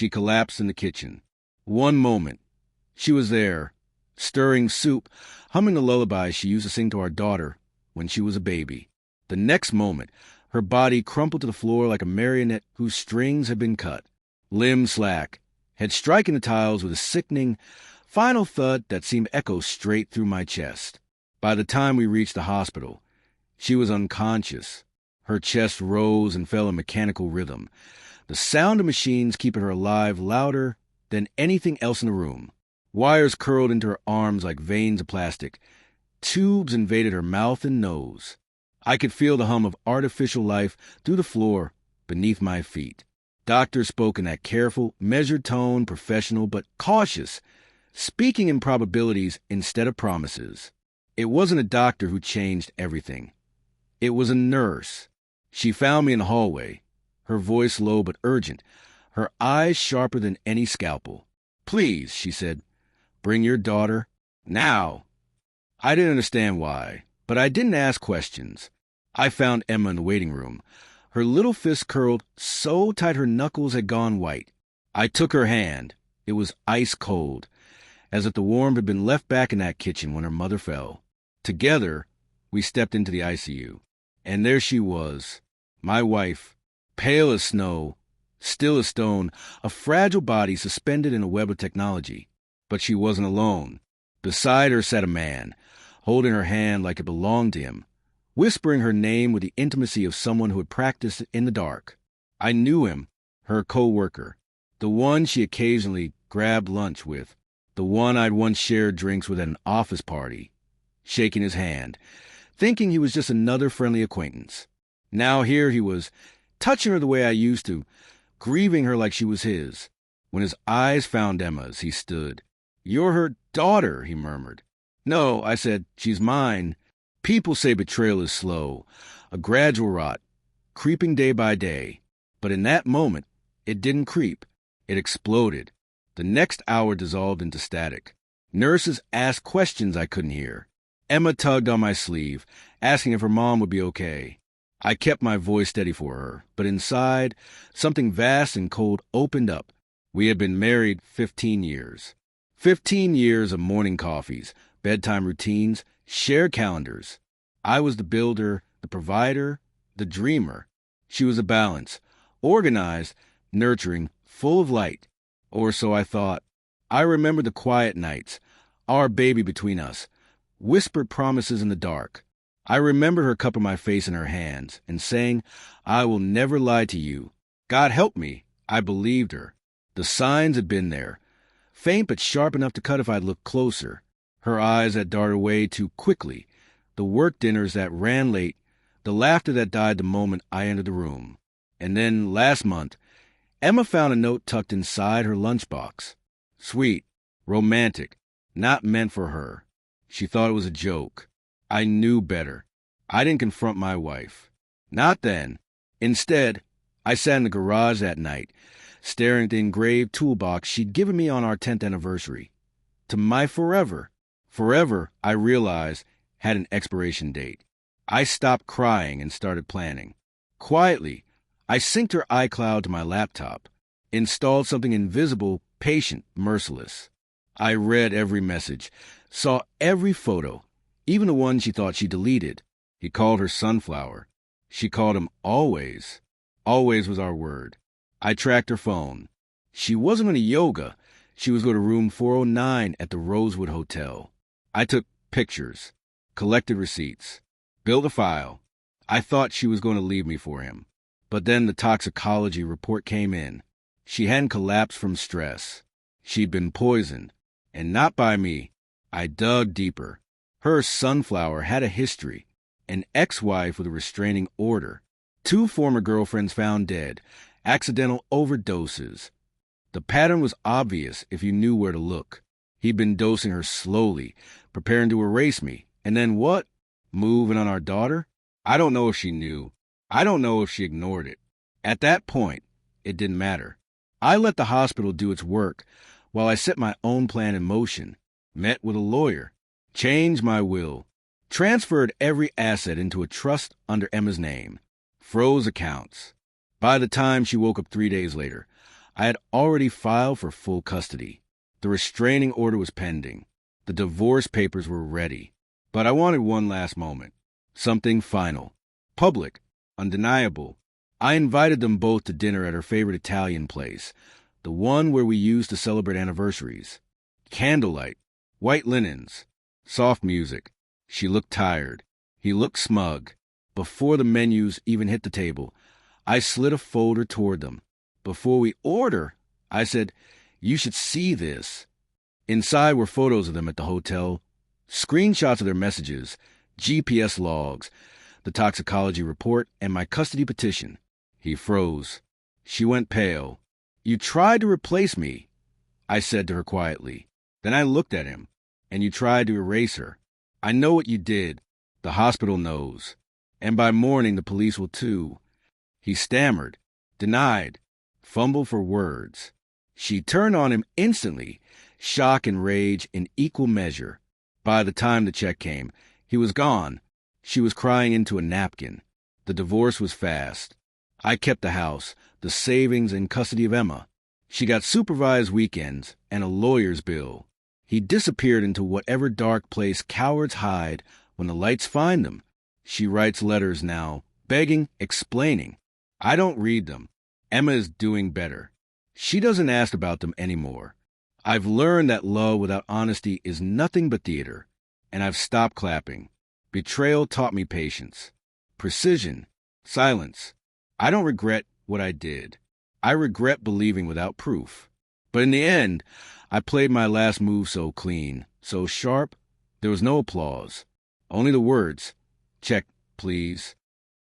She collapsed in the kitchen. One moment, she was there, stirring soup, humming the lullaby she used to sing to our daughter when she was a baby. The next moment, her body crumpled to the floor like a marionette whose strings had been cut. Limbs slack, head striking the tiles with a sickening, final thud that seemed to echo straight through my chest. By the time we reached the hospital, she was unconscious. Her chest rose and fell in mechanical rhythm, the sound of machines keeping her alive louder than anything else in the room. Wires curled into her arms like veins of plastic. Tubes invaded her mouth and nose. I could feel the hum of artificial life through the floor beneath my feet. Doctors spoke in that careful, measured tone, professional but cautious, speaking in probabilities instead of promises. It wasn't a doctor who changed everything. It was a nurse. She found me in the hallway, her voice low but urgent, her eyes sharper than any scalpel. "Please," she said, "bring your daughter now." I didn't understand why, but I didn't ask questions. I found Emma in the waiting room, her little fist curled so tight her knuckles had gone white. I took her hand. It was ice cold, as if the warmth had been left back in that kitchen when her mother fell. Together, we stepped into the ICU, and there she was, my wife, pale as snow, still as stone, a fragile body suspended in a web of technology. But she wasn't alone. Beside her sat a man, holding her hand like it belonged to him, whispering her name with the intimacy of someone who had practiced in the dark. I knew him, her co-worker, the one she occasionally grabbed lunch with, the one I'd once shared drinks with at an office party, shaking his hand, thinking he was just another friendly acquaintance. Now here he was, touching her the way I used to, grieving her like she was his. When his eyes found Emma's, he stood. "You're her daughter," he murmured. "No," I said, "she's mine." People say betrayal is slow, a gradual rot, creeping day by day. But in that moment, it didn't creep. It exploded. The next hour dissolved into static. Nurses asked questions I couldn't hear. Emma tugged on my sleeve, asking if her mom would be okay. I kept my voice steady for her, but inside, something vast and cold opened up. We had been married 15 years. 15 years of morning coffees, bedtime routines, shared calendars. I was the builder, the provider, the dreamer. She was a balance, organized, nurturing, full of light. Or so I thought. I remember the quiet nights, our baby between us, whispered promises in the dark. I remember her cupping my face in her hands and saying, "I will never lie to you." God help me, I believed her. The signs had been there, faint but sharp enough to cut if I'd looked closer. Her eyes that darted away too quickly, the work dinners that ran late, the laughter that died the moment I entered the room. And then, last month, Emma found a note tucked inside her lunchbox. Sweet, romantic, not meant for her. She thought it was a joke. I knew better. I didn't confront my wife. Not then. Instead, I sat in the garage that night, staring at the engraved toolbox she'd given me on our 10th anniversary. To my forever, I realized, had an expiration date. I stopped crying and started planning. Quietly, I synced her iCloud to my laptop, installed something invisible, patient, merciless. I read every message, saw every photo, even the one she thought she deleted. He called her Sunflower. She called him Always. Always was our word. I tracked her phone. She wasn't going to yoga. She was going to room 409 at the Rosewood Hotel. I took pictures, collected receipts, built a file. I thought she was going to leave me for him. But then the toxicology report came in. She hadn't collapsed from stress. She'd been poisoned. And not by me. I dug deeper. Her Sunflower had a history. An ex-wife with a restraining order. 2 former girlfriends found dead. Accidental overdoses. The pattern was obvious if you knew where to look. He'd been dosing her slowly, preparing to erase me. And then what? Moving on our daughter? I don't know if she knew. I don't know if she ignored it. At that point, it didn't matter. I let the hospital do its work while I set my own plan in motion, met with a lawyer, changed my will, transferred every asset into a trust under Emma's name, froze accounts. By the time she woke up 3 days later, I had already filed for full custody. The restraining order was pending. The divorce papers were ready. But I wanted one last moment. Something final. Public. Undeniable. I invited them both to dinner at her favorite Italian place, the one where we used to celebrate anniversaries. Candlelight. White linens. Soft music. She looked tired. He looked smug. Before the menus even hit the table, I slid a folder toward them. Before we order, I said, "You should see this." Inside were photos of them at the hotel, screenshots of their messages, GPS logs, the toxicology report, and my custody petition. He froze. She went pale. "You tried to replace me," I said to her quietly. Then I looked at him. "And you tried to erase her. I know what you did. The hospital knows. And by morning the police will too." He stammered, denied, fumbled for words. She turned on him instantly, shock and rage in equal measure. By the time the check came, he was gone. She was crying into a napkin. The divorce was fast. I kept the house, the savings, and custody of Emma. She got supervised weekends and a lawyer's bill. He disappeared into whatever dark place cowards hide when the lights find them. She writes letters now, begging, explaining. I don't read them. Emma is doing better. She doesn't ask about them anymore. I've learned that love without honesty is nothing but theater, and I've stopped clapping. Betrayal taught me patience, precision, silence. I don't regret what I did. I regret believing without proof. But in the end, I played my last move so clean, so sharp, there was no applause. Only the words, "Check, please."